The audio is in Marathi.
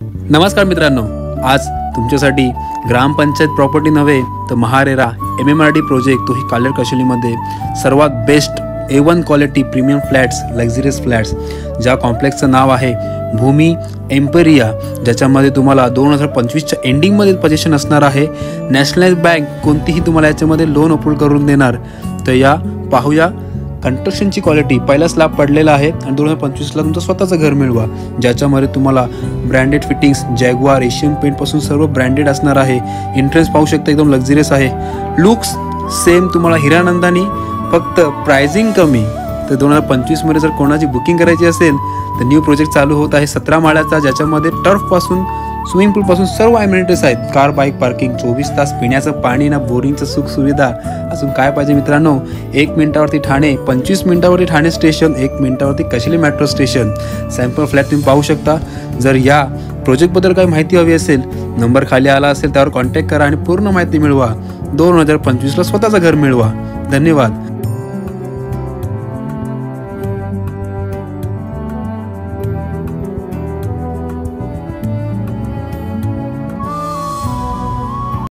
नमस्कार मित्रांनो, आज तुमच्यासाठी ग्रामपंचायत प्रॉपर्टी नव्हे तर महारेरा MMRD प्रोजेक्ट, तोही कालेर कशेलीमध्ये सर्वात best A1 quality premium flats, luxurious flats, ज्या कॉम्प्लेक्सचं नाव आहे भूमी एम्पेरिया, ज्याच्यामध्ये तुम्हाला 2025च्या एंडिंगमध्ये पोझिशन असणार आहे. नॅशनल बँक कोणतीही तुम्हाला याच्यामध्ये लोन अप्रूव्ह करून देणार. तर या पाहूया कंस्ट्रक्शनची क्वालिटी. पहिला स्लॅब पडलेला आहे आणि 2025ला तुमचं स्वतःचं घर मिळवा, ज्याच्यामध्ये तुम्हाला ब्रँडेड फिटिंग्स, जॅग्वार, एशियन पेंटपासून सर्व ब्रँडेड असणार आहे. एंट्रन्स पाहू शकता, एकदम लक्झरियस आहे. लुक्स सेम तुम्हाला हिरानंदानी, फक्त प्राइसिंग कमी. तर 2025मध्ये जर कोणाची बुकिंग करायची असेल तर न्यू प्रोजेक्ट चालू होत आहे 17 माळ्याचा, ज्याच्यामध्ये टर्फपासून स्विमिंग पूलपासून सर्व ॲम्युनिटीज आहेत. कार, बाईक पार्किंग, 24 तास पिण्याचं पाणी ना, बोरिंगचं सुख सुविधा. अजून काय पाहिजे मित्रांनो? 1 मिनिटावरती ठाणे, 25 मिनिटावरती ठाणे स्टेशन, 1 मिनिटावरती Kasheli metro station. Sample flat तुम्ही पाहू शकता. जर या प्रोजेक्टबद्दल काही माहिती हवी असेल, नंबर खाली आला असेल त्यावर कॉन्टॅक्ट करा आणि पूर्ण माहिती मिळवा. 2025ला स्वतःचं घर मिळवा. धन्यवाद.